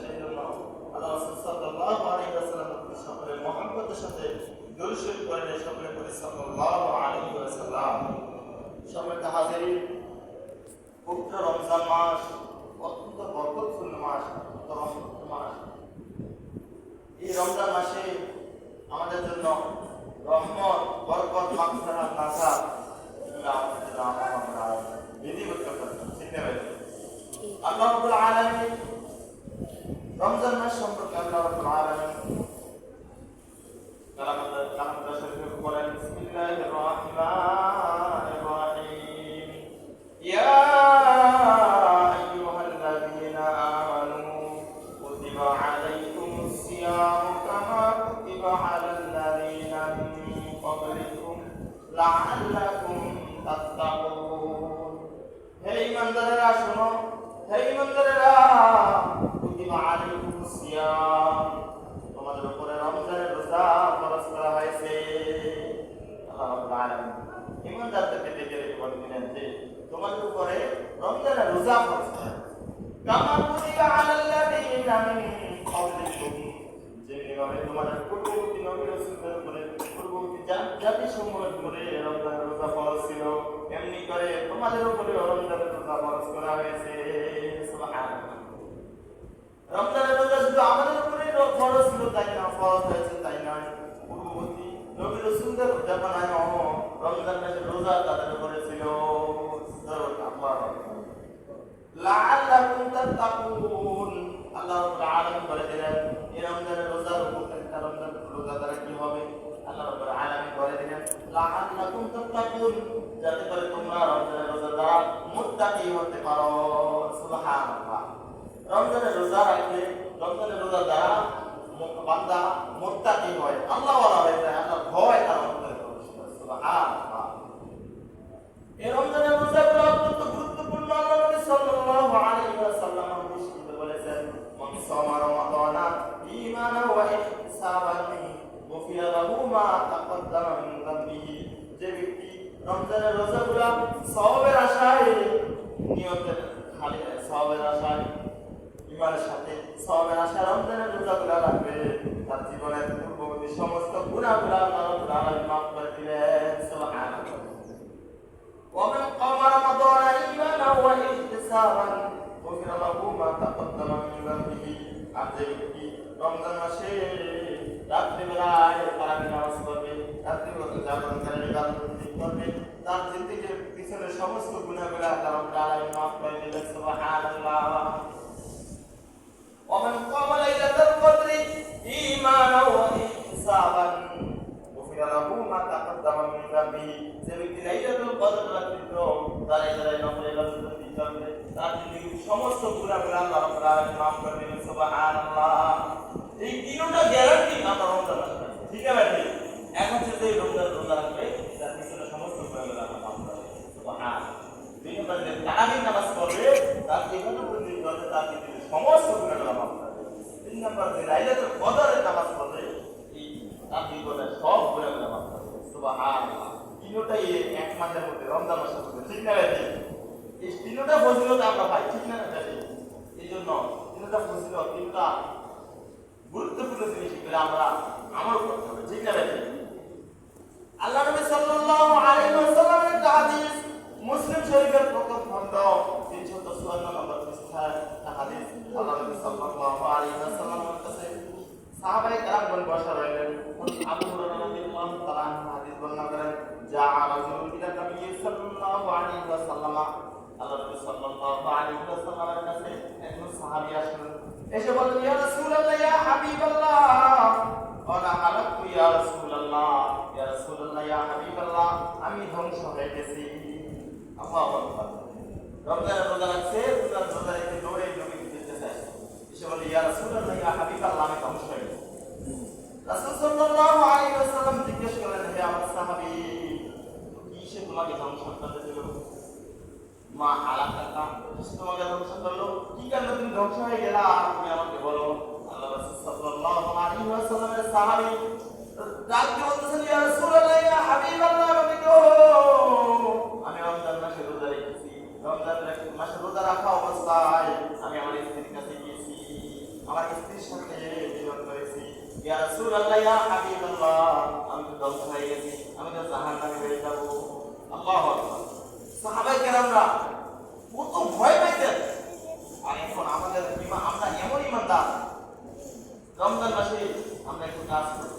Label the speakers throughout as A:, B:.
A: সেই জন্য আল্লাহ রাসূল সাল্লাল্লাহু আলাইহি ওয়াসাল্লাম সকলে মহব্বতের সাথে দরুদ শরীফ পড়েন, সকলে পড়ি সাল্লাল্লাহু আলাইহি ওয়াসাল্লাম। সম্মানিত হাজিরিন, পবিত্র রমজান মাস অত্যন্ত বরকতপূর্ণ মাস, অত্যন্ত রহমতের মাস। এই রমজান মাসে আমাদের জন্য রহমত, বরকত, মাগফিরাত, নাজাত এগুলো আমাদের জন্য আমরা বিধিবদ্ধ করতেন। ঠিক না ভাই? আল্লাহ রাব্বুল আলামিন রমজান মাস সম্পর্কে আল্লাহ রাব্বুল আলামিন কালামুল্লাহ শরীফে বলেন, বিসমিল্লাহির রাহমানির রাহিম, ইয়া আইয়ুহাল্লাযীনা আমানু কুতিবা আলাইকুমুস সিয়ামু কামা কুতিবা আলাল লাযীনা মিন ক্বাবলিকুম লাআল্লাকুম তাত্তাকুন। হে ঈমানদারেরা শোনো, হে ঈমানদারেরা, কুতিবা আলাইকুমুস সিয়াম, তোমাদের উপরে রমজানের রোজা ফরজ করা হয়েছে। আল্লাহ রাব্বুল আলামিন ঈমানদারদেরকে ডেকে ডেকে বললেন যে তোমাদের উপরে রমজানের রোজা ফরজ করা হয়েছে। কামা কুতিবা আলাল লাযীনা মিন ক্বাবলিকুম, যেভাবে তোমাদের পূর্ববর্তী নবী রাসূলদের উপরে, পূর্ববর্তী জাতিসমূহের উপরে রমজানের রোজা ফরজ ছিল, এমনি করে তোমাদের উপরে রমজানের রোজা ফরজ করা হয়েছে। সুবহানাল্লাহ। রমজানের রোজা শুধু আমাদের উপরে ফরজ ছিল তাই না, ফরজ হয়েছে তাই নয়, পূর্ববর্তী নবী রাসূলদের জামানায় রমজান মাসের রোজা তাদের উপরে ছিল। লাআল্লাকুম তাত্তাকুন, আল্লাহ রাব্বুল আলামিন বলে দিলেন এই রমজানের রোজার উপকারিতা, রমজানের রোজা দ্বারা কি হবে? আল্লাহ রাব্বুল আলামিন বলে দিলেন লাআল্লাকুম তাত্তাকুন, যাতে করে তোমরা রমজানের রোজা দ্বারা মুত্তাকি হতে পারো। সুবহানাল্লাহ। রমজানের রোজা রাখলে, রমজানের রোজা দ্বারা বান্দা মুত্তাকি হয়, আল্লাহ ওয়ালা হয়ে যায়, আল্লাহর ভয় তার অন্তরে প্রবেশ করে। সুবহানাল্লাহ। এই রমজানের রোজাগুলো অত্যন্ত গুরুত্বপূর্ণ। আল্লাহ নবী সাল্লাল্লাহু আলাইহি ওয়াসাল্লাম হাদিসে বলেছেন, মান সামা রমাদানা ঈমানান ওয়া ইহতিসাবান গুফিরা লাহু মা তাকদ্দামা মিন যামবিহি, যে ব্যক্তি রমজানের রোজাগুলো সওয়াবের আশায়, নিয়তের খালি সওয়াবের আশায়, ঈমানের সাথে সওয়াবের আশায় রমজানের রোজাগুলো রাখবে, তার জীবনের পূর্ববর্তী সমস্ত গুনাহগুলো আল্লাহ রাব্বুল আলামিন মাফ করে দিবেন। সুবহানাল্লাহ। ومن قام رمضان إيمانا واحتسابا غفر له ما تقدم من ذنبه, আর যে ব্যক্তি রমজান মাসে রাত্রিবেলায় তারাবি নামাজ পড়বে, রাত্রিবেলাতে জাগরণ করে ইবাদত করবে, তার জিন্দেগির পিছনের সমস্ত গুনাহগুলো আল্লাহ রাব্বুল আলামিন মাফ করে দিবেন। সুবহানাল্লাহ। ومن قام ليلة القدر إيمانا واحتسابا غفر له ما تقدم من ذنبه, যে ব্যক্তি লাইলাতুল কদর রাত্রিতে দাঁড়ায় দাঁড়ায় নফল ইবাদত করবে, তার জিন্দেগির সমস্ত গুনাহগুলো আল্লাহ রাব্বুল আলামিন মাফ করে দিবেন। সুবহানাল্লাহ। এই তিনটা গ্যারান্টি আমরা রমজান মাসে, ঠিক আছে? এখন যদি রমজান রোজা রাখবে, তার পিছনে সমস্ত গুনাহগুলো আল্লাহ মাফ করে দিবেন। সুবহানাল্লাহ। দুই নম্বর যে তারাবি নামাজ পড়বে, তার জীবনে প্রতিদিন তার জীবনের সমস্ত গুনাহগুলো মাফ করে দিবেন। তিন নম্বর যে লাইলাতুল কদরের নামাজ পড়বে, এই তার জীবনের সব গুনাহগুলো মাফ করে দিবেন। সুবহানাল্লাহ। তিনটাই এক মাসের মধ্যে, রমজান মাসের মধ্যে, ঠিক না ভাই? এই তিনটা ফজিলত আমরা পাই, ঠিক না ভাই? এই জন্য তিনটা ফজিলত, তিনটা গুরুত্বপূর্ণ জিনিস এগুলো আমরা আমল করতে হবে, ঠিক না ভাই? আল্লাহ নবী সাল্লাল্লাহু আলাইহি ওয়াসাল্লামের একটা হাদিস, মুসলিম শরীফের প্রথম খণ্ড 354 নম্বর পৃষ্ঠায় একটা হাদিস। আল্লাহ নবী সাল্লাল্লাহু আলাইহি ওয়াসাল্লামের কাছে সাহাবায়ে কেরামগণ বসা রইলেন। আবু হুরায়রা রাদিয়াল্লাহু তাআলা হাদিস বর্ণনা করেন, জাআ রাজুলুন ইলা নবী সাল্লাল্লাহু আলাইহি ওয়াসাল্লাম, আল্লাহ নবী সাল্লাল্লাহু আলাইহি ওয়াসাল্লামের কাছে একজন সাহাবী আসলেন, এসে বললেন, ইয়া রাসূলুল্লাহ, ইয়া হাবিবাল্লাহ, ওয়া হালাকতু ইয়া রাসূলুল্লাহ, ইয়া রাসূলুল্লাহ, ইয়া হাবিবাল্লাহ, আমি ধ্বংস হয়ে গেছি। আল্লাহু আকবার। রমজানের রোজা রাখছে, রোজা রেখে দৌড়ে নবী দিতে চায়, এসে বলে, ইয়া রাসূলুল্লাহ, ইয়া হাবিবাল্লাহ, আমি ধ্বংস হয়ে গেছি। রাসূল সাল্লাল্লাহু আলাইহি ওয়াসাল্লাম জিজ্ঞেস করলেন, হে আমার সাহাবী, কিসে তোমাকে ধ্বংস করতে দিল? মা হালাকাতা, তোমাকে ধ্বংস করলো, কি কারণে তুমি ধ্বংস হয়ে গেলা, তুমি আমাকে বলো। আল্লাহ রাসূল সাল্লাল্লাহু আলাইহি ওয়াসাল্লামের সাহাবী ডাক দিয়ে বলতেছেন, ইয়া রাসূলুল্লাহ, ইয়া হাবিবাল্লাহ, আমি রমজান মাসে রোজা রেখেছি, রমজান মাসে রোজা রাখা অবস্থায় আমি আমার স্ত্রীর কাছে গিয়েছি, ইয়া রাসূলুল্লাহ ইয়া হাবিবাল্লাহ, আমি তো ধ্বংস হয়ে গেছি, আমি তো জাহান্নামে হয়ে যাব। আল্লাহু আকবার। সাহাবায়ে কেরামরা কত ভয় পাইতেন। আর এখন আমাদের আমরা এমন ইমানদার, রমজান মাসে আমরা একটু কাজ করি,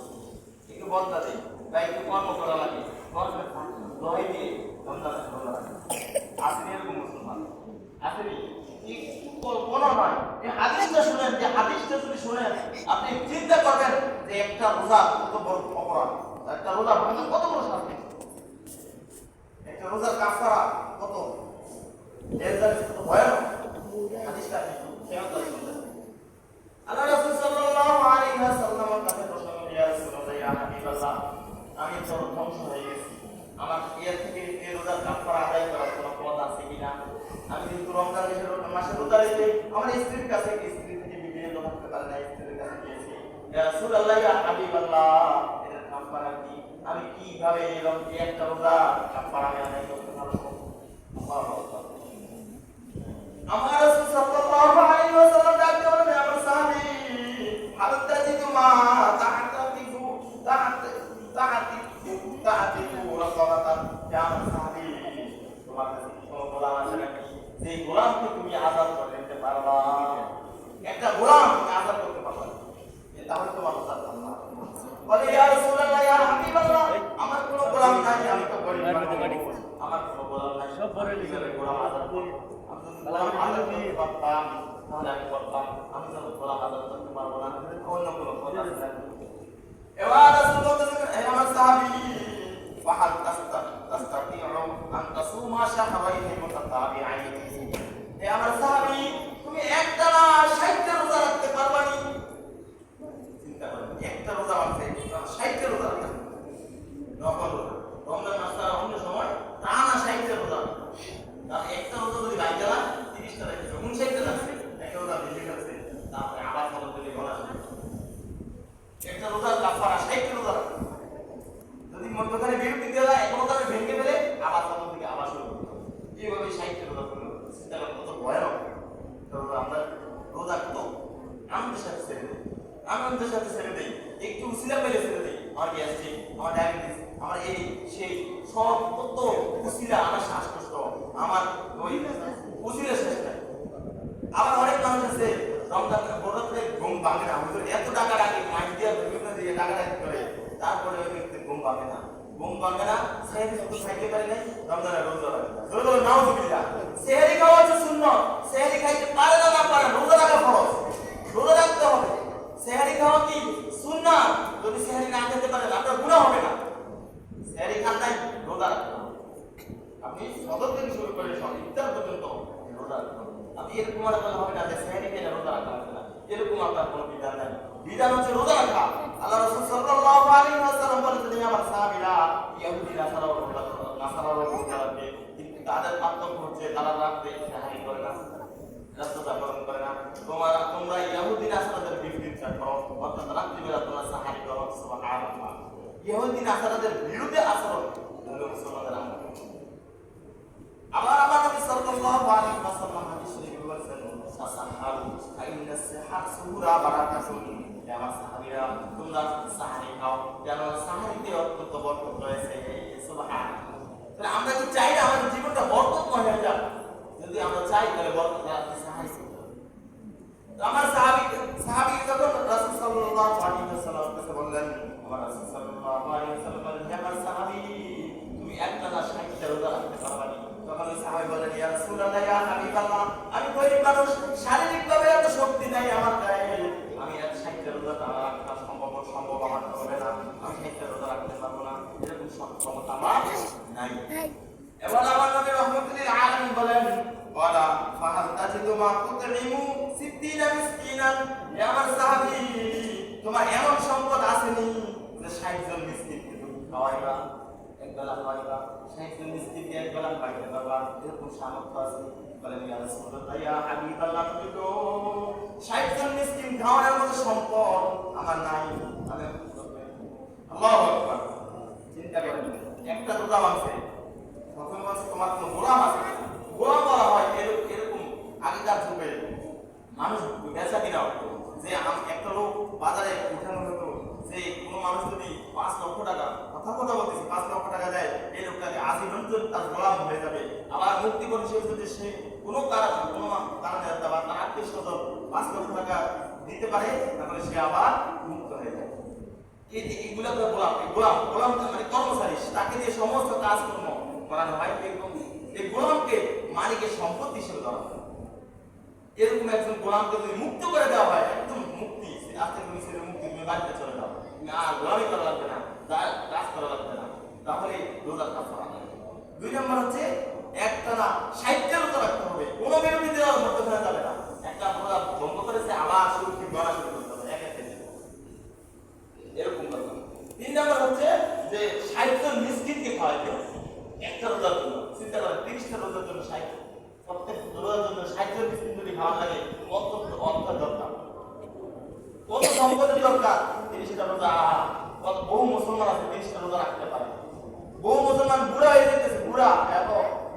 A: একটু বদলা দিই বা একটু কর্ম করা লাগে, কর্মের দোহাই দিয়ে রমজানের ভালো লাগে। আসেনি এরকম মুসলমান? আসেনি? কোনো নয়। এই হাদিসটা শুনেন, যে হাদিসটা যদি শুনেন আপনি চিন্তা করবেন যে একটা রোজা কত বড় অপরাধ, একটা রোজা ভাঙা কত বড় শাস্তি, একটা রোজার কাফারা কত কত ভয়ানক। হাদিসটা কেমন শুনবেন? আল্লাহ রাসূল সাল্লাল্লাহু আলাইহি ওয়াসাল্লামের কাছে প্রশ্ন করলেন, ইয়া রাসূলুল্লাহ ইয়া হাবিবাল্লাহ, আমি তো ধ্বংস হয়ে গেছি, আমার এর থেকে এই রোজার কাফারা আদায় করার কোনো পথ আছে কিনা? আমি কিন্তু রমজান মাসে রোজা রেখে আমার স্ত্রী থেকে বিয়ে করতে পারি না, স্ত্রীর কাছে গিয়েছি, ইয়া রাসূলুল্লাহ ইয়া হাবিবাল্লাহ, এর কাফারা কি? আমি কিভাবে এরকম একটা রোজা কাফারা আমি আদায় করতে পারবো? আমার রাসূল সাল্লাল্লাহু আলাইহি ওয়াসাল্লাম ডাকতে বলেন, আমার সাহাবী, হাল তাজিদু মা তা'তাকিফু তা'তিকু রাকাবাতান, ইয়া আমার সাহাবী, তোমার কাছে কোনো গোলাম আছে নাকি যে গোলামকে তুমি আযাদ করে দিতে পারবা? একটা গোলাম তুমি আযাদ করতে পারবা, তাহলে তোমার আযাদ আল্লাহ বলে, ইয়া রাসূলুল্লাহ ইয়া হাবিবাল্লাহ, আমার কোনো গোলাম নাই, আমি তো গরীব মানুষ, আমার কোনো গোলাম নাই, সব বড় লিখে গোলাম আযাদ করব, গোলাম আযাদ করতে পারতাম তাহলে আমি করতাম, আমি তো গোলাম আযাদ করতে পারবো না, অন্য কোনো কথা আছে? এবার রাসূল বলতেছেন, হে আমার সাহাবী, ফাহাল তাস্তাতিউ আন তাসুমা শাহরাইনি মুতাতাবিআইন, হে আমার সাহাবী, তুমি একটানা 60টা রোজা রাখতে পারবা নি? চিন্তা করেন, একটা রোজা মানতে 60টা রোজা রাখতে, নকল রোজা, রমজান মাস ছাড়া অন্য সময় টানা 60টা রোজা, আর একটা রোজা যদি বাইরে গেলা 30টা রাখছে, 59টা রাখছে, একটা রোজা বেশি রাখছে, তারপরে আবার ফলো করে বলা একটা রোজার কাফারা 60টা রোজা, যদি মধ্যখানে বিরতি দেওয়া যায়, এখন তাহলে ভেঙে ফেলে আবার ফলো থেকে আবার শুরু করতে হবে, এইভাবে 60টা রোজা করলো। চিন্তা করেন কত ভয়ানক। আমরা রোজা কত আনন্দের সাথে ছেড়ে দিই, আনন্দের সাথে ছেড়ে দিই, একটু উসিলা পেলে ছেড়ে দিই, আমার গ্যাস্ট্রিক, আমার ডায়াবেটিস, আমার এই সেই সব কত উসিলা, আমার শ্বাসকষ্ট, আমার ওই উসিলা শেষ নাই। আবার অনেক মানুষ আছে রমজান বড়তে ঘুম ভাঙে না, হুজুর এত টাকা রাখি মাইক দিয়ে বিভিন্ন দিকে টাকা রাখি করে, তারপরে ওই ব্যক্তি ঘুম ভাঙে না, ঘুম ভাঙে না, সেহরি শুধু খাইতে পারে নাই, রমজানের রোজা রাখে না, রোজা নাউজুবিল্লাহ। সেহরি খাওয়া হচ্ছে সুন্নাত, সেহরি খাইতে পারে না, না পারে, রোজা রাখা ফরজ, রোজা রাখতে হবে। সেহরি খাওয়া কি সুন্নাত, যদি সেহরি না খেতে পারেন আপনার গুনাহ হবে না, সেহরি খান নাই রোজা রাখতে হবে। আপনি সদর থেকে শুরু করে সব ইফতার পর্যন্ত রোজা রাখতে হবে। আপনি এরকম মনে করলে হবে না যে সেহরি খেলে রোজা রাখা হবে না, এরকম আপনার কোনো বিধান নাই। বিধান হচ্ছে রোজা রাখা। আল্লাহ রাসূল সাল্লাল্লাহু আলাইহি ওয়াসাল্লাম বলেছেন, আমার সাহাবীরা ইহুদি নাসারা রোজা রাখে, কিন্তু তাদের পার্থক্য হচ্ছে তারা রাতে সেহরি করে না, রাত্রে জাগরণ করে না। তোমরা ইহুদি নাসারাদের বিরুদ্ধে করো, অর্থাৎ রাত্রিবেলা তোমরা সেহরি করো। সুবহানাল্লাহ। ইহুদি নাসারাদের বিরুদ্ধে আচরণ মুসলমানদের আমরা। আবার আমার নবী সাল্লাল্লাহু আলাইহি ওয়াসাল্লাম হাদিস শরীফে বলেছেন, সাহারু আইনা সাহার সুরা বারাকাতুন, হে আমার সাহাবীরা তোমরা সাহারি খাও, কেন সাহারিতে অত্যন্ত বরকত রয়েছে। সুবহানাল্লাহ। তাহলে আমরা কি চাই না আমাদের জীবনটা বরকতময় হয়ে যাক? যদি আমরা চাই তাহলে বরকত রাখতে সাহারি করতে হবে। আমার সাহাবী যখন রাসূল সাল্লাল্লাহু আলাইহি ওয়াসাল্লামের কাছে বললেন, আমার রাসূল সাল্লাল্লাহু আলাইহি ওয়াসাল্লাম বললেন, হে আমার সাহাবী, তুমি একটানা 60টা রোজা রাখতে পারবা না? তখন ওই সাহাবী বললেন, ইয়া রাসূলুল্লাহ ইয়া হাবিবাল্লাহ, আমি গরীব মানুষ, শারীরিকভাবে এত শক্তি নাই আমার গায়ে, আমি 60টা রোজা রাখা সম্ভব আমার হবে না, আমি 60টা রোজা রাখতে পারবো না, এরকম ক্ষমতা আমার নাই। এবার আমার নবী রাহমাতুল আলামিন বলেন, ওয়ালা ফাহাল তাজিদু মা তুতইমু 60 মিসকিনান, হে আমার সাহাবী, তোমার এমন সম্পদ আসেনি যে 60 জন মিসকিনকে তুমি খাওয়াইবা, একবেলা খাওয়াইবা, 60 জন মিসকিনকে একবেলা খাওয়াইতে পারবা, এরকম সামর্থ্য আছে? বলেন, ইয়া রাসূলুল্লাহ ইয়া হাবিবাল্লাহ, তুমি তো 60 জন মিসকিন খাওয়ানোর মতো সম্পদ আমার নাই, আমি কি করব? আল্লাহু আকবার। চিন্তা করেন, একটা রোজা মানছে, প্রথমে বলছে তোমার কোনো গোলাম আছে, গোলাম বলা হয় এরকম আগেকার যুগে মানুষ বেচা কিনা হতো, যে একটা লোক বাজারে উঠানো হতো মুক্তিপণ হিসেবে যদি সে কোনো কারণে বা তার আত্মীয় স্বজন 5 লক্ষ টাকা দিতে পারে, তাহলে সে আবার মুক্ত হয়ে যায়। এইগুলো গোলাম মানে কর্মচারী, তাকে দিয়ে সমস্ত কাজকর্ম করানো হয় এবং এই গোলামকে মালিকের সম্পত্তি হিসেবে ধরা হয়। এরকম একজন গোলামকে যদি মুক্ত করে দেওয়া হয়, একদম মুক্তি, আজকে তুমি ছেলে মুক্তি, তুমি বাড়িতে চলে যাও, আর গোলামি করা লাগবে না, কাজ করা লাগবে না, তাহলে রোজার কাফারা। 2 নম্বর হচ্ছে একটানা 60 রোজা রাখতে হবে, কোনো বিরতিতে মধ্যে ফেলা যাবে না। একটা রোজা ভঙ্গ করেছে আবার শুরু থেকে গড়া শুরু করতে হবে এরকম কথা। 3 নম্বর হচ্ছে যে 60 জন মিসকিনকে খাওয়াইতে হবে একটা রোজার জন্য। চিন্তা করেন 30টা রোজার জন্য 60, প্রত্যেক রোজার জন্য 60 জন মিসকিন যদি খাওয়া লাগে, কত অর্থ দরকার, কত সম্পদের দরকার। 30টা রোজা, কত বহু মুসলমান আছে 30টা রোজা রাখতে পারে, বহু মুসলমান বুড়া হয়ে যেতেছে, বুড়া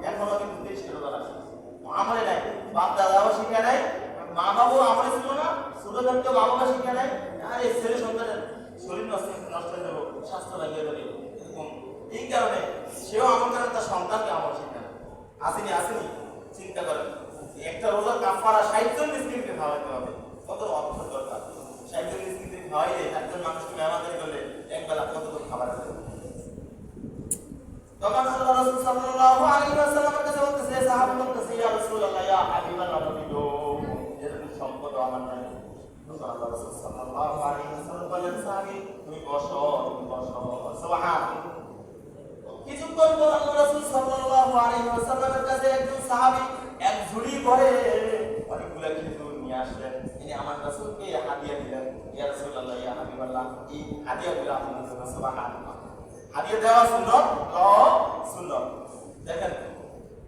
A: এখনো কিন্তু 30টা রোজা রাখে, আমলে নাই, বাপ দাদাও শিখে নাই, মা বাবাও আমলে ছিল না, ছোট থাকতে মা বাবা শিখে নাই, আর এই ছেলে সন্তানের শরীর নষ্ট হয়ে যাবো, স্বাস্থ্য লাগিয়ে যাবে, এরকম। এই কারণে সেও আমল করে, তার সন্তানকে আমল শিখে না। আসেনি চিন্তা করেন, একটা রোজার কাফারা 60 জন মিসকিনকে খাওয়াইতে হবে, কত অর্থ দরকার। 60 জন মিসকিনকে খাওয়াইলে, একজন মানুষকে মেহমানদারি করলে একবেলা কত খাবার আছে। তখন আল্লাহ রাসূল সাল্লাল্লাহু আলাইহি ওয়াসাল্লামের কাছে বলতেছে, সাহাবী বলতেছে, ইয়া রাসূলুল্লাহ, ইয়া হাবিবাল্লাহ, নবী গো, এরকম সম্পদ আমার নাই। তখন আল্লাহ রাসূল সাল্লাল্লাহু আলাইহি ওয়াসাল্লাম বলেন, সাহাবী তুমি বসো। সুবহানাল্লাহ। কিছুক্ষণ পর আল্লাহ রাসূল সাল্লাল্লাহু আলাইহি ওয়াসাল্লামের কাছে একজন সাহাবী এক ঝুড়ি ভরে অনেকগুলো খেজুর নিয়ে আসলেন। তিনি আমার রাসূলকে হাদিয়া দিলেন, ইয়া রাসূলুল্লাহ, ইয়া হাবিবাল্লাহ, এই হাদিয়াগুলো আপনার জন্য। সুবহানাল্লাহ। হাদিয়া দেওয়া সুন্নাত, সুন্নাত। দেখেন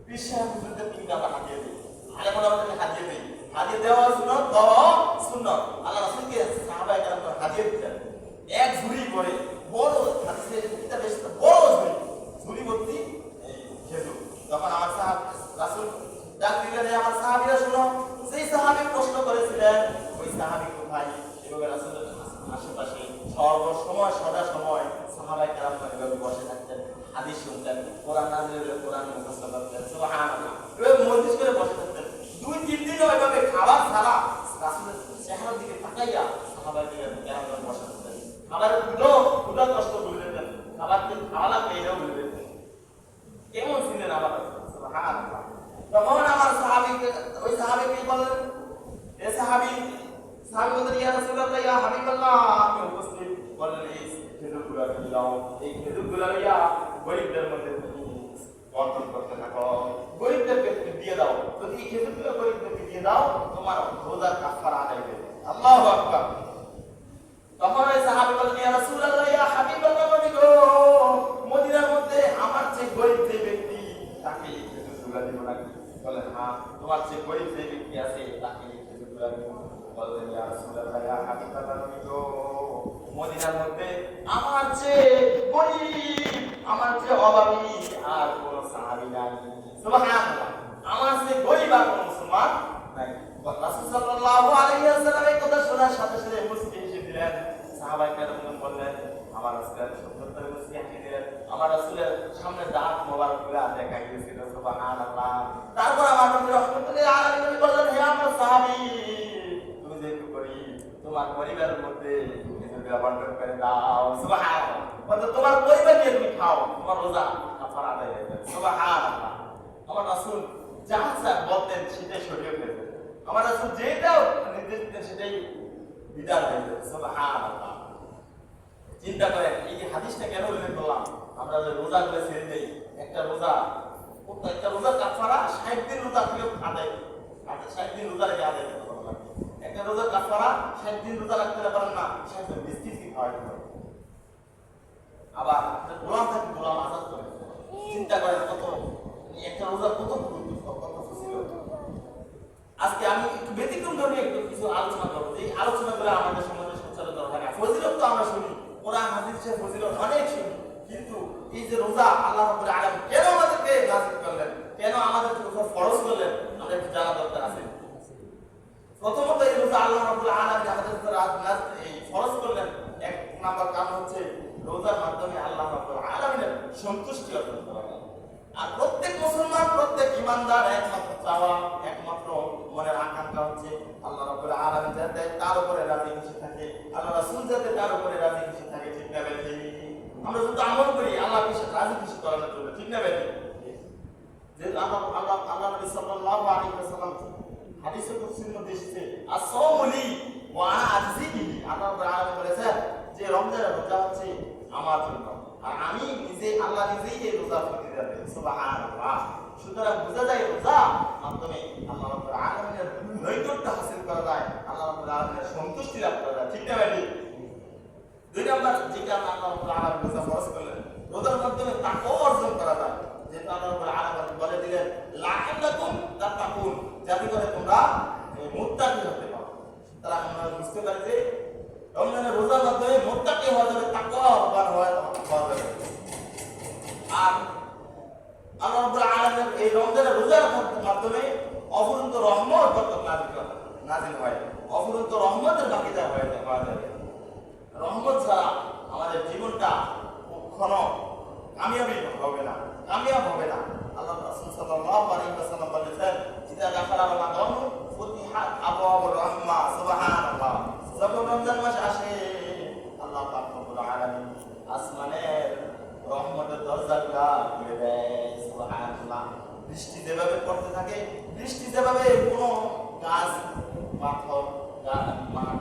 A: বিশ্বাস বিরুদ্ধে 3টা হাদিয়া দিই, আরে মনে আমাদের হাদিয়া দিই, হাদিয়া দেওয়া সুন্নাত, সুন্নাত। আল্লাহ রাসূলকে সাহাবায়ে কেরাম হাদিয়া দিতেন এক ঝুড়ি করে, বড় হাদিসের কিতাবে বড় ঝুড়ি ভর্তি খেজুর। তখন আমার রাসূল ডাক দিলেন, আমার সাহাবীরা শুনো। সেই সাহাবী প্রশ্ন করেছিলেন, ওই সাহাবী কোথায়? এভাবে রাসূলের আশেপাশে সর্বসময় সদা সময় সাহাবায়ে কেরাম এভাবে বসে থাকতেন, হাদিস শুনতেন, কোরআন নাযিল হলে কোরআন মুখস্থ করতেন। সুবহানাল্লাহ। এভাবে মজলিস করে বসে থাকতেন। 2-3 দিনও এভাবে খাবার ছাড়া রাসূলের চেহারার দিকে তাকাইয়া সাহাবায়ে কেরাম বসে থাকতেন। খাবারের ক্ষুধা কষ্ট ভুলে যেতেন, খাবারকে খাওয়া লাগবে এটাও ভুলে যেতেন। কেমন ছিলেন আমার রাসূল? সুবহানাল্লাহ। তখন আমার ওই সাহাবীকে বললেন, এ সাহাবী বললেন, ইয়া রাসূলুল্লাহ, ইয়া হাবিবাল্লাহ, আমি উপস্থিত। বললেন, এই খেজুরগুলো নিয়ে যাও, এই খেজুরগুলো নিয়ে গরিবদের মধ্যে বন্টন করতে থাকো, গরিবদেরকে দিয়ে দাও। যদি এই খেজুরগুলো গরিবদেরকে দিয়ে দাও, তোমার রোজার কাফারা আদায় হবে। আল্লাহু আকবার। তখন ওই সাহাবী বললেন, ইয়া রাসূলুল্লাহ, ইয়া হাবিবাল্লাহ, নবী গো, মদিনার মধ্যে আমার চেয়ে গরিব যে ব্যক্তি, তাকে এই খেজুরগুলো দিব নাকি? বলেন, হ্যাঁ, তোমার চেয়ে গরিব যে ব্যক্তি আছে, তাকে এই খেজুরগুলো দিব। বললেন, ইয়া রাসূলুল্লাহ, ইয়া হাবিবাল্লাহ, নবী গো, মদিনার মধ্যে আমার চেয়ে গরিব, আমার চেয়ে অভাবী আর কোন সাহাবী নাই। সুবহানাল্লাহ। আমার চেয়ে গরিব আর কোন মুসলমান নাই। রাসূল সাল্লাল্লাহু আলাইহি ওয়াসাল্লাম এই কথা শোনার সাথে সাথে মুস্কি হেসে দিলেন। সাহাবায়ে কেরাম বললেন, আমার রাসূলের সুন্দর মুস্কি হাসি দিলেন, আমার রাসূলের সামনে দাঁত মোবারকগুলো দেখা গিয়েছিল। সুবহানাল্লাহ। তারপর আমার নবী রাহমাতুল্লিল আলামিন বললেন, হে আমার সাহাবী, তুমি যে করি তোমার পরিবারের মধ্যে খেজুরগুলো বন্টন করে দাও। সুবহানাল্লাহ। অর্থাৎ তোমার পরিবার নিয়ে তুমি খাও, তোমার রোজা কাফারা আদায় হয়ে যাবে। সুবহানাল্লাহ। আমার রাসূল যা বলতেন সেটাই শরীয়ত হয়ে যেত, আমার রাসূল যেটাও নির্দেশ দিতেন সেটাই বিধান হয়ে যেত। সুবহানাল্লাহ। চিন্তা করেন, এই যে হাদিসটা কেন উল্লেখ করলাম? আমরা যে রোজাগুলো ছেড়ে দেই, একটা রোজার কাফারা 60 দিন রোজা থেকে আদায়, 60 দিন রোজা রেখে আদায় করতে হবে। একটা রোজার কাফারা 60 দিন রোজা রাখতে পারেন না, 60 দিন মিসকিন কি খাওয়াইতে হবে। আবার গোলাম থাকে, গোলাম আজাদ করে। চিন্তা করেন কত একটা রোজার কত গুরুত্ব, কত ফজিলত। আজকে আমি একটু ব্যতিক্রম ধর্মী একটু কিছু আলোচনা করবো। এই আলোচনাগুলো আমাদের সমাজে সঞ্চালিত দরকার। ফজিলত তো আমরা শুনি, কোরআন হাদিসের ফজিলত অনেক শুনি, কিন্তু এই যে রোজা আল্লাহ রাব্বুল আলামিন কেন আমাদেরকে নাযিল করলেন, কেন আমাদেরকে রোজা ফরজ করলেন, আমাদের একটু জানা দরকার আছে। প্রথমত এই রোজা আল্লাহ রাব্বুল আলামিন আমাদের উপর এই ফরজ করলেন, এক নাম্বার কারণ হচ্ছে রোজার মাধ্যমে আল্লাহ রাব্বুল আলামিনের সন্তুষ্টি অর্জন করা। আর প্রত্যেক মুসলমান, প্রত্যেক ইমানদার একমাত্র চাওয়া, একমাত্র মনের আকাঙ্ক্ষা হচ্ছে আল্লাহ রাব্বুল আলামিন যাতে তার উপরে রাজি খুশি থাকে, আল্লাহ রাসূল যাতে তার উপরে রাজি খুশি থাকে। ঠিক না ভাই? আমরা যত আমল করি আল্লাহ রাজি খুশি করানোর জন্য। ঠিক না ভাই? যে আল্লাহ নবী সাল্লাল্লাহু আলাইহি ওয়াসাল্লাম হাদিসে কুদসির মধ্যে এসেছে, আস-সাওমু লি ওয়া আনা আজজি বিহি। আল্লাহ রাব্বুল আলামিন বলেছেন যে রমজানের রোজা হচ্ছে আমার জন্য, আর আমি নিজে, আল্লাহ নিজেই এই রোজা প্রতিদিন দেন। সুবহানাল্লাহ। সুতরাং বোঝা যায় রোজা মাধ্যমে আল্লাহ রাব্বুল আলামিনের নৈকট্য হাসিল করা যায়, আল্লাহ রাব্বুল আলামিনের সন্তুষ্টি লাভ করা যায়। ঠিক না ভাই? দুই নাম্বার যেটা আল্লাহ রাব্বুল আলামিন রোজা ফরজ করলেন, রোজার মাধ্যমে তাকওয়া অর্জন করা যায়। যেটা আল্লাহ রাব্বুল আলামিন বলে দিলেন লাআল্লাকুম তাত্তাকুন, যাতে করে তোমরা মুত্তাকি হতে পারো। তারা আমরা বুঝতে পারি যে রমজানের রোজার মাধ্যমে মুত্তাকি হওয়া যাবে, তাকওয়া অর্জন হওয়া যাবে। আর আল্লাহ রাব্বুল আলামিন এই রমজানের রোজার মাধ্যমে অফুরন্ত রহমত বরকত নাযিল হয়, অফুরন্ত রহমতের বাগিচা হয়ে যাবে। রহমত ছাড়া আমাদের জীবনটা কখনো কামিয়াব হবে না। আল্লাহ রাসূল সাল্লাল্লাহু আলাইহি ওয়াসাল্লাম বলেছেন, ইদা দাখালা রমাদান ফুতিহাত আবওয়াবুর রাহমা। সুবহানাল্লাহ। যখন রমজান মাস আসে আল্লাহ পাক রব্বুল আলামিন আসমানের রহমতের দরজাগুলো খুলে দেয়। সুবহানাল্লাহ। বৃষ্টি যেভাবে পড়তে থাকে, বৃষ্টি যেভাবে কোনো গাছ পাথর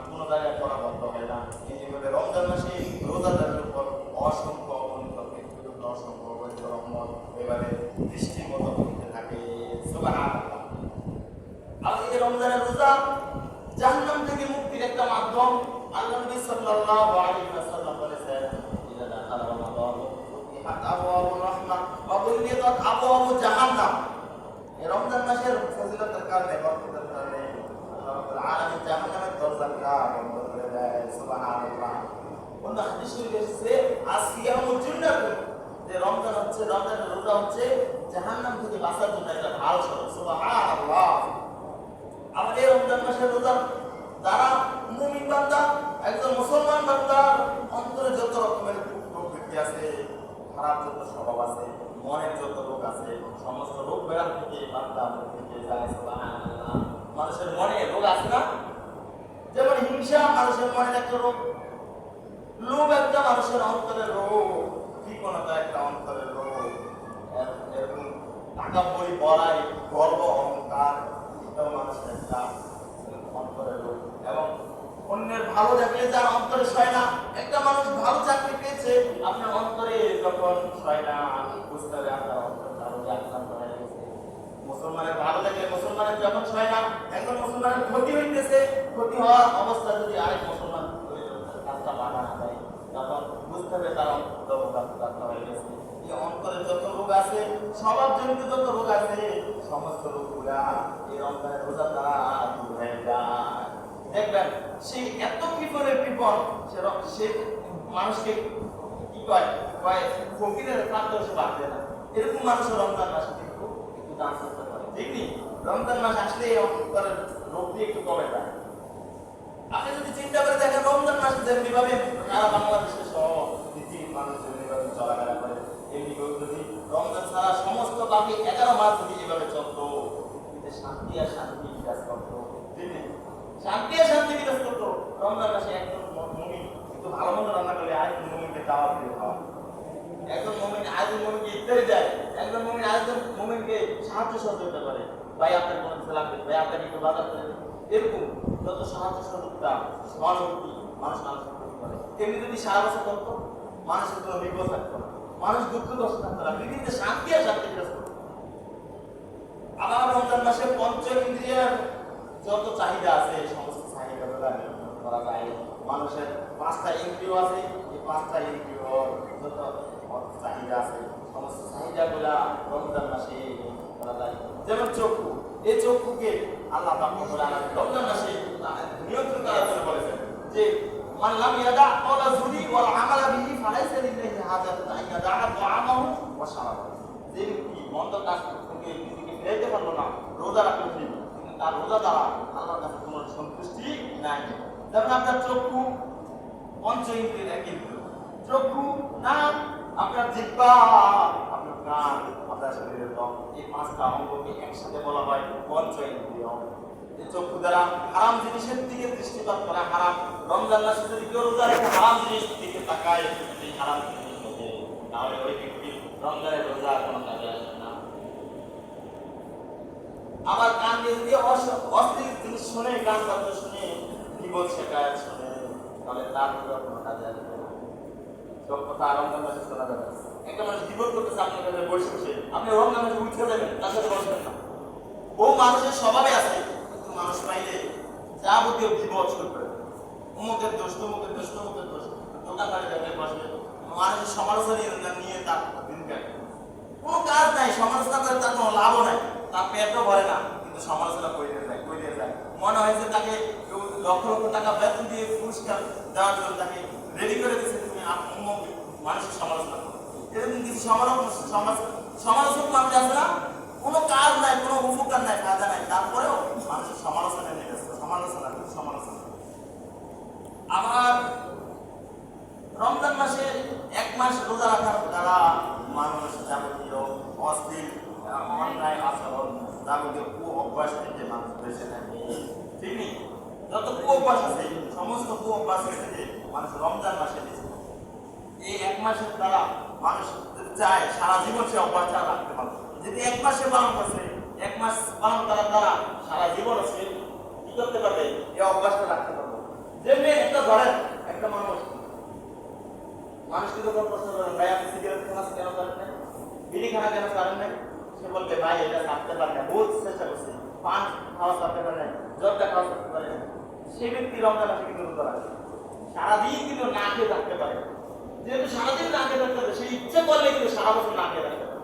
A: কোনো জায়গায় পড়া বন্ধ হয় না, এইভাবে রমজান মাসে রোজাদারের উপর অসংখ্য রহমত এভাবে বৃষ্টির মতো পড়তে থাকে। সুবহানাল্লাহ। আর এই রমজানের রোজা জাহান্নাম থেকে মুক্তির একটা মাধ্যম। আল্লাহ নবী সাল্লাল্লাহু আলাইহি ওয়াসাল্লাম বলেছেন, ইদা দাখালা রমাদান ফুতিহাত আবওয়াবুর রাহমা ওয়া গুলিকাত আবওয়াবু জাহান্নাম। এই রমজান মাসের ফজিলতের কারণে, বরকতের কারণে আল্লাহ রাব্বুল আলামিন জাহান্নামের দরজাগুলো বন্ধ করে দেয়। সুবহানাল্লাহ। অন্য হাদিস শরীফে এসেছে, আসিয়ামু জুন্নাতুন, যে রমজানের রোজা হচ্ছে জাহান্নাম থেকে বাঁচার জন্য একটা ঢাল স্বরূপ। সুবহানাল্লাহ। আমাদের এই রমজান মাসের রোজা যারা মুমিন বান্দা, একজন মুসলমান বান্দার অন্তরে যত রকমের প্রবৃত্তি আছে, খারাপ যত স্বভাব আছে, মনের যত রোগ আছে, সমস্ত রোগ বেড়া থেকে বান্দা থেকে যায়। সুবহানাল্লাহ। মানুষের মনে রোগ আছে না? যেমন হিংসা মানুষের মনের একটা রোগ, লোভ একটা মানুষের অন্তরের রোগ, কৃপণতা একটা অন্তরের রোগ, এরকম টাকাপড়ি বড়াই, গর্ব অহংকার, এটাও মানুষের একটা অন্তরের রোগ। এবং অন্যের ভালো দেখলে যার অন্তরে সয় না, একটা মানুষ ভালো চাকরি পেয়েছে, আপনার অন্তরে যখন সয় না, বুঝতে হবে আপনার অন্তরটা রোগে আক্রান্ত হয়ে গেছে। মুসলমানের ভালো দেখলে মুসলমানের যখন সয় না, একজন মুসলমানের ক্ষতি হইতেছে, ক্ষতি হওয়ার অবস্থা যদি আরেক মুসলমান কাজটা বাধা না দেয়, তখন বুঝতে হবে তার অন্তর হয়ে গেছে। এই অন্তরের যত রোগ আছে, স্বভাবজনিত যত রোগ আছে, সমস্ত রোগগুলা এই রমজানের রোজা দ্বারা দূর হয়ে যায়। দেখবেন সে এত কৃপণের কৃপণ, সে মানুষকে কি কয় ফকিরের খাদ্য সে বাঁধবে না। এরকম মানুষের রমজান মাসে কিন্তু একটু দান করতে পারে। দেখনি রমজান মাস আসলে এই অন্তরের রোগটি একটু কমে যায়। আপনি যদি চিন্তা করে দেখেন, রমজান মাসে যেভাবে সারা বাংলাদেশের সহ পৃথিবীর মানুষ যেভাবে চলাফেরা করে, এমনি যদি রমজান ছাড়া সমস্ত বাকি 11 মাস যদি এভাবে চলতো, শান্তি আর শান্তি বিরাজ করতো। শান্তি আর শান্তি বিরাজ করতো। রমজান মাসে একজন মুমিন একটু ভালো মন্দ রান্না করলে আরেকজন মুমিনকে দাওয়াত দিয়ে খাওয়া, একজন মুমিন আরেকজন মুমিনকে ইফতারি দেয়, একজন মুমিন আরেকজন মুমিনকে সাহায্য সহযোগিতা করে। ভাই আপনার কোনো কিছু লাগবে, ভাই আপনাকে একটু বাজার করে দেবে। এরকম যত সাহায্য সহযোগিতা, সহানুভূতি মানুষ মানুষের প্রতি করে। তেমনি যদি সারা বছর করতো, মানুষের কোনো বিপদ থাকতো না, মানুষ দুঃখ কষ্ট থাকতো না, পৃথিবীতে শান্তি আর শান্তি বিরাজ করতো। আবার রমজান মাসে পঞ্চ ইন্দ্রিয়ের যত চাহিদা আছে, সমস্ত চাহিদাগুলো নিয়ন্ত্রণ করা যায়। মানুষের 5টা ইন্দ্রিয় আছে, এই 5টা ইন্দ্রিয়র যত চাহিদা আছে, সমস্ত চাহিদাগুলা রমজান মাসে করা যায়। যেমন চক্ষু, এই চক্ষুকে আল্লাহ পাক রমজান মাসে নিয়ন্ত্রণ করার জন্য বলেছেন যে মান লাম ইয়াদা ক্বাওলা যুরি ওয়াল আমালা বিহি ফালাইসা লিল্লাহি হাজাতুন আন ইয়াদা তাআমাহু ওয়া শারাবাহু। যে ব্যক্তি মন্দ কাজ থেকে নিজেকে ফেরাইতে পারলো না, রোজা রাখলো ঠিক, কিন্তু তার রোজা দ্বারা আল্লাহর কাছে কোনো সন্তুষ্টি নাই। যেমন আপনার চক্ষু পঞ্চ ইন্দ্রিয়ের এক ইন্দ্রিয়, চক্ষু, নাক, আপনার জিহ্বা, আপনার কান, আপনার শরীরের ত্বক, এই পাঁচটা অঙ্গকে একসাথে বলা হয় পঞ্চ ইন্দ্রিয়। এই চক্ষু দ্বারা হারাম জিনিসের দিকে দৃষ্টিপাত করা হারাম। রমজান মাসে যদি কেউ রোজা রেখে হারাম জিনিস দিকে তাকায়, এই হারাম জিনিস হবে, তাহলে ওই ব্যক্তি রমজানের রোজা কোনো কাজে আসবে না। আবার কান দিয়ে যদি অশ্লীল জিনিস শুনে, গান বাদ্য শুনে, বিপদ শেখায় শুনে, তাহলে তার রোজা কোনো কাজে আসবে না। সব কথা রমজান মাসে শোনা যাবে। একটা মানুষ বিপদ করতেছে আপনার কাছে বসে বসে, আপনি রমজান মাসে উঠে যাবেন, তার সাথে বসবেন না। ও মানুষের স্বভাবে আছে, কিন্তু মানুষ পাইলে যাবতীয় বিপদ শুরু করে, অমুকের দোষ, তমুকের দোষ, তমুকের দোষ, দোকানদারে জায়গায় বসবে, মানুষের সমালোচনা নিয়ে তার দিন কাটে। কোনো কাজ নাই, সমালোচনা করে তার কোনো লাভও নাই, তার পেটও ভরে না, কিন্তু সমালোচনা করে দিয়ে যায়। মনে হয় যে তাকে লক্ষ লক্ষ টাকা বেতন দিয়ে পুরস্কার দেওয়ার জন্য তাকে রেডি করে দিচ্ছে, তুমি মানুষের সমালোচনা করো। এরকম কিছু সমালোচক মানুষ আছে না, কোনো কাজ নাই, কোনো উপকার নাই, ফায়দা নাই, তারপরেও মানুষের সমালোচনা নিয়ে গেছে, সমালোচনা। আমার রমজান মাসে এক মাস রোজা রাখার দ্বারা মানুষ যাবতীয় অশ্লীল অন্যায় আচরণ, যাবতীয় কু অভ্যাস থেকে মানুষ বেঁচে থাকে। ঠিক নেই, যত কু অভ্যাস আছে সমস্ত কু অভ্যাস থেকে মানুষ রমজান মাসে বেঁচে থাকে। এই এক মাসের দ্বারা মানুষ চায় সারা জীবন সে অভ্যাসটা রাখতে পারবে। যদি এক মাসে পালন করছে, এক মাস পালন করার দ্বারা সারা জীবন সে কি করতে পারবে, এই অভ্যাসটা রাখতে পারবে। যেমনি একটা ধরেন, একটা মানুষকে যখন প্রশ্ন করেন, ভাই আপনি সিগারেট খাওয়া কেন করেন না, বিড়ি খাওয়া কেন করেন না, সে বলবে ভাই এটা থাকতে পারে না, বহুত চেষ্টা করছে, পান খাওয়া থাকতে পারে না, জলটা খাওয়া থাকতে পারে না। সে ব্যক্তি রমজান মাসে কিন্তু রোজা রাখে, সারাদিন কিন্তু না খেয়ে থাকতে পারে। যেহেতু সারাদিন না খেয়ে থাকতে পারে, সে ইচ্ছে করলে কিন্তু সারা বছর না খেয়ে থাকতে পারে।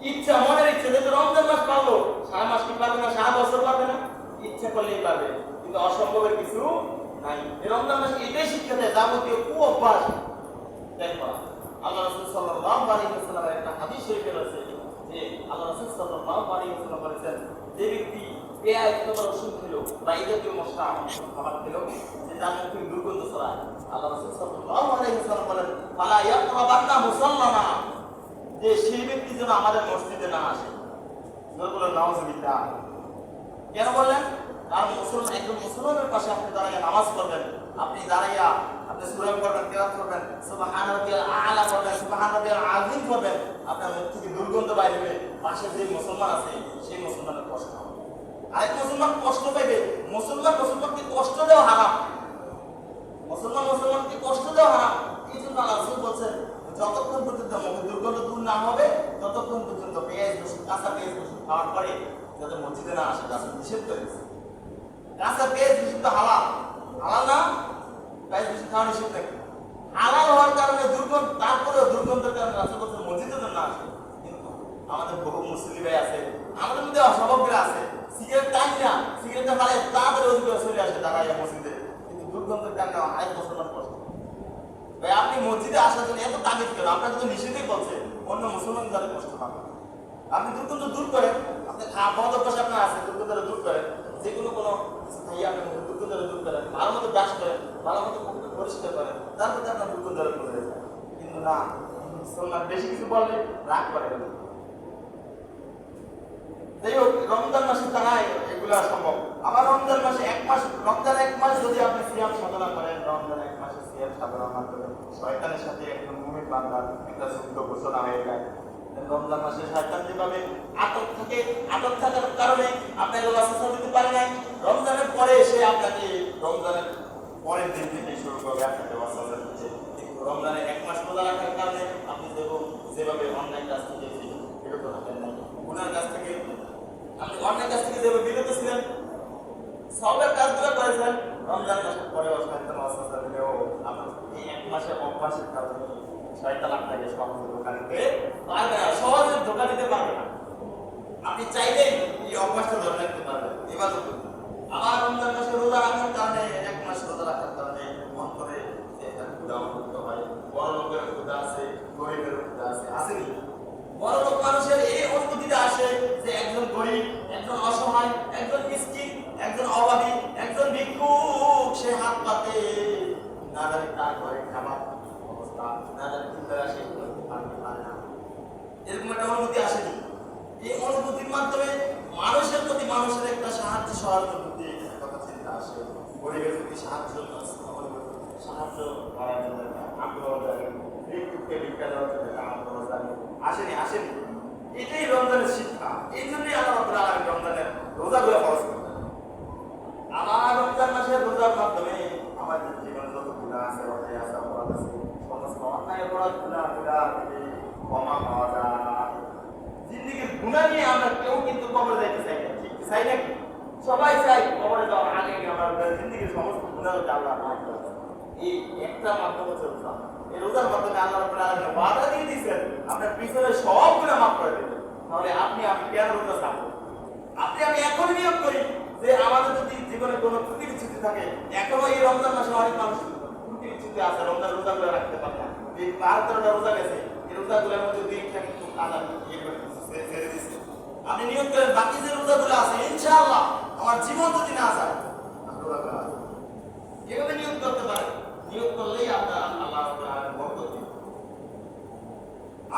A: ইচ্ছা, মনের ইচ্ছে, যেহেতু রমজান মাস পারলো, সারা মাস কি পারবে না, সারা বছর পারবে না, ইচ্ছা করলেই পারবে, কিন্তু অসম্ভবের কিছু নাই। এই রমজান মাসে এটাই শিক্ষা দেয়, যাবতীয় কু অভ্যাস ত্যাগ করা। আল্লাহ রাসূল সাল্লাল্লাহু আলাইহি ওয়াসাল্লামের একটা হাদিস শরীফে রয়েছে যে আল্লাহ রাসূল সাল্লাল্লাহু আলাইহি ওয়াসাল্লাম বলেছেন, যে ব্যক্তি পেঁয়াজ অথবা রসুন খেল বা এই জাতীয় মশলা খাবার খেল, যে তার মুখে দুর্গন্ধ ছড়ায়, আল্লাহ রাসূল সাল্লাল্লাহু আলাইহি ওয়াসাল্লাম বলেন, ফালা ইয়াকরাবান্না মুসাল্লানা, যে সেই ব্যক্তি যেন আমাদের মসজিদে না আসে। বলেন নাউযুবিল্লাহ। কেন বললেন? কারণ একজন মুসলমানের পাশে আপনি দাঁড়াইয়া নামাজ পড়বেন, আপনি দাঁড়াইয়া আপনি সূরা পড়বেন, কিরাত করবেন, সুবহান রাব্বিয়াল আ'লা পড়বেন, সুবহান রাব্বিয়াল আযীম পড়বেন, আপনার মুখ থেকে দুর্গন্ধ বাইর হবে, পাশে যে মুসলমান আছে সেই মুসলমানের কষ্ট হবে। আরেক মুসলমান কষ্ট পাইবে। মুসলমানকে কষ্ট দেওয়া হারাম, মুসলমানকে কষ্ট দেওয়া হারাম। এই জন্য আল্লাহ রাসূল বলছেন, যতক্ষণ পর্যন্ত মুখে দুর্গন্ধ দূর না হবে, ততক্ষণ পর্যন্ত পেঁয়াজ রসুন, কাঁচা পেঁয়াজ রসুন খাওয়ার পরে যাতে মসজিদে না আসে, রাসূল নিষেধ করেছে। কাঁচা পেঁয়াজ রসুন তো হালাল না, পেঁয়াজ রসুন খাওয়া নিষেধ থাকে। হালাল হওয়ার কারণে দুর্গন্ধ, তারপরেও দুর্গন্ধের কারণে রাসূল বলছেন মসজিদে না আসে। কিন্তু আমাদের বহু মুসলিম ভাই আছে, আমাদের মধ্যে অস্বভাবগুলো আছে, সিগারেট টান না, সিগারেটটা মারে তাড়াতাড়ি অধিকার চলে আসে দাঁড়াইয়া মসজিদে, কিন্তু দুর্গন্ধের কারণে আরেক মুসলমান কষ্ট। ভাই আপনি মসজিদে আসার জন্য এত তাগিদ করেন, আপনার যদি নিষেধই বলছে, অন্য মুসলমান যাদের কষ্ট পাবে। আপনি দুর্গন্ধ দূর করেন, আপনার খাওয়া অভ্যাস আপনার আছে, দুর্গন্ধ দূর করেন, যে কোনো আপনি দুর্গন্ধ দূর করেন, ভালো মতো ব্রাশ করেন, ভালো মতো পরিষ্কার করেন, তারপরে আপনার দুর্গন্ধ করে যায়। কিন্তু না, মুসলমান বেশি কিছু বললে রাগ করে। যাই হোক, রমজান মাসে তারাই এগুলো সম্ভব। আবার রমজান মাসে এক মাস যদি আপনি সিয়াম সাধনা করেন, রমজান এক মাসে সিয়াম সাধনা মাধ্যমে শয়তানের সাথে একজন মুমিন বান্দার একটা যুদ্ধ ঘোষণা হয়ে যায়। রমজান মাসে শয়তান যেভাবে আটক থাকার কারণে আপনাকে ওয়াসওয়াসা দিতে পারে নাই, রমজানের পরে এসে আপনাকে রমজানের পরের দিন থেকে শুরু করবে আপনাকে ওয়াসওয়াসা দিতে। কিন্তু রমজানের এক মাস রোজা রাখার কারণে আপনি যেভাবে অনলাইন কাজ থেকে বিরত থাকেন নাই, গুনার কাছ থেকে আপনি অন্যের কাছ থেকে যেভাবে বিরত ছিলেন, সবের কাজগুলো করেছেন, রমজান মাসের পরে শয়তান ওয়াসওয়াসা দিলেও আপনার এই এক মাসের অভ্যাসের কারণে শয়তান আপনাকে সহজে ধোঁকা দিতে পারবে না, সহজে ধোঁকা দিতে পারবে না। আপনি চাইলেই এই অভ্যাসটা ধরে রাখতে পারবেন, ইবাদত করতে। আবার রমজান মাসে রোজা রাখার কারণে, এক মাস রোজা রাখার কারণে মন করে যে একটা ক্ষুধা অনুভূত হয়। বড় লোকের ক্ষুধা আছে, গরিবের ক্ষুধা আছে, আসেনি? বড় লোক মানুষের এই অনুভূতিটা আসে যে একজন গরিব, একজন অসহায়, একজন মিসকিন, একজন অভাবী, একজন ভিক্ষুক, সে হাত পাতে, না জানি তার ঘরে খাবার অবস্থা, না জানি চিন্তা আসে। পারে না। এরকম একটা অনুভূতি আসেনি। এই অনুভূতির মাধ্যমে মানুষের প্রতি মানুষের একটা সাহায্য সহায়তা প্রতি একটা কথা চিন্তা আসে। গরিবের প্রতি সাহায্য সাহায্য করার জন্য একটা আগ্রহ জাগে, মৃত্যুকে ভিক্ষা দেওয়ার জন্য একটা আগ্রহ জাগে। আসেনি। এটাই রমজানের শিক্ষা। এই জন্যই আল্লাহ রাব্বুল আলামিন রমজানের রোজাগুলো ফরজ করলেন। আমার রমজান মাসের রোজার মাধ্যমে আমাদের জীবনে যত গুনাহ আছে, অন্যায় আছে, অপরাধ আছে, সমস্ত অন্যায় অপরাধ গুনাহ থেকে ক্ষমা পাওয়া যায়। জিন্দেগির গুনাহ নিয়ে আমরা কেউ কিন্তু কবরে যাইতে চাই না, ঠিক চাই নাকি? সবাই চাই কবরে যাওয়ার আগে আমরা জিন্দেগির সমস্ত গুনাহকে আল্লাহ মাফ করে দেন। এই একটা মাধ্যম হচ্ছে রোজা। এই রোজার মাধ্যমে আল্লাহ রাব্বুল আলামিন ওয়াদা দিয়ে দিয়েছেন আপনার পিছনে সব গুনাহ মাফ করে দেবেন। তাহলে আপনি আমি কেন রোজা ছাড়বো? আপনি আমি এখনই নিয়ত করি যে আমাদের যদি জীবনে কোনো ত্রুটি বিচ্যুতি থাকে, এখনো এই রমজান মাসে অনেক মানুষ ত্রুটি বিচ্যুতি আছে, রমজান রোজাগুলো রাখতে পারে না। এই 12-13টা রোজা গেছে, এই রোজাগুলোর মধ্যে দুইটা কিন্তু আলাদা ছেড়ে দিচ্ছে। আপনি নিয়ত করেন বাকি যে রোজাগুলো আছে ইনশাআল্লাহ আমার জীবন যদি না যায় এভাবে নিয়ত করতে পারেন। নিয়ত করলেই আপনার আল্লাহ বরকত দিবেন।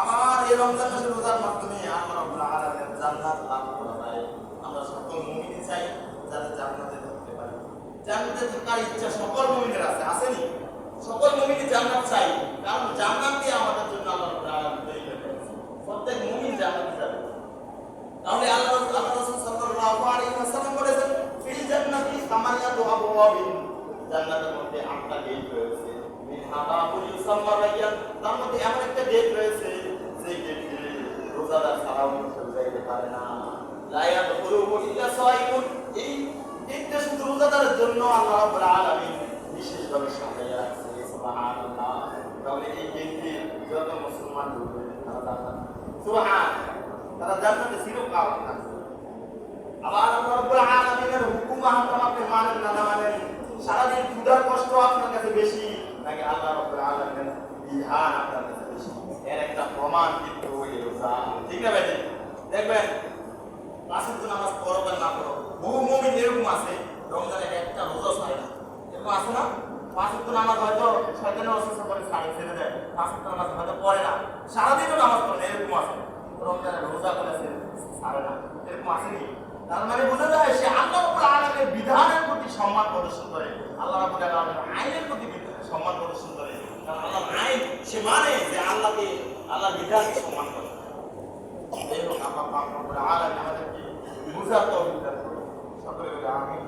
A: আমার এই রমজান মাসের রোজার মাধ্যমে আল্লাহ রাব্বুল আলামিনের জান্নাত লাভ করা যায়। আমরা সকল মুমিন চাই যাতে জান্নাতে ঢুকতে পারি। জান্নাতে থাকার ইচ্ছা সকল মুমিনের আছে, আসেনি? সকল মুমিন জান্নাত চাই, কারণ জান্নাতই আমাদের জন্য আল্লাহ রাব্বুল আলামিন তৈরি করে রেখেছেন। প্রত্যেক মুমিন জান্নাতে যাবে। তাহলে আল্লাহ রাসূল সাল্লাল্লাহু আলাইহি ওয়াসাল্লাম বলেছেন ফিল জান্নাতি সামানিয়াতু আবওয়াবিন, জান্নাতের মধ্যে 8টা গেট রয়েছে। মিনহা বাবুন ইউসাম্মা রায়্যান, তার মধ্যে এমন একটা গেট রয়েছে যে গেট দিয়ে রোজাদার ছাড়াও কেউ যাইতে পারে না। লা ইয়াদখুলুহু ইল্লা সায়িমুন, এই গেটটা শুধু রোজাদারের জন্য আল্লাহ রাব্বুল আলামিন বিশেষভাবে সাজায় রাখছে। সুবহানাল্লাহ। তাহলে এই গেট দিয়ে যত মুসলমান ঢুকবে তারা জান্নাত, সুবহান, তারা জান্নাতে চিরকাল থাকবে। আবার আল্লাহ রাব্বুল আলামিনের হুকুম আহকাম আপনি মানেন না মানেন, সারাদিন ক্ষুধার কষ্ট আপনার কাছে বেশি নাকি আল্লাহ রাব্বুল আলামিনের বিধান আপনার কাছে বেশি, এর একটা প্রমাণ কিন্তু এই রোজা, ঠিক না ভাই? দেখবেন পাঁচ ওয়াক্ত নামাজ পড়ো বা না পড়ো, বহু মুমিন এরকম আছে রমজানে একটা রোজা ছাড়ে না, এরকম আছে না? পাঁচ ওয়াক্ত নামাজ হয়তো শয়তানের ওয়াসওয়াসা করে ছেড়ে দেয়, পাঁচ ওয়াক্ত নামাজ হয়তো পড়ে না, সারাদিনও নামাজ পড়ে না, এরকম আছে। রমজানে রোজা করেছে ছাড়ে না, এরকম আসেনি? তার মানে বোঝা যায় সে আল্লাহ রাব্বুল আলামিনের বিধানের প্রতি সম্মান প্রদর্শন করে, আল্লাহ রাব্বুল আলামিনের আইনের প্রতি সম্মান প্রদর্শন করে। কারণ আল্লাহর আইন সে মানে যে আল্লাহকে, আল্লাহর বিধানকে সম্মান করে। এই হোক আল্লাহ রাব্বুল আলামিন আমাদেরকে বুঝার তৌফিক দান করুন। সকলে বলে আমিন।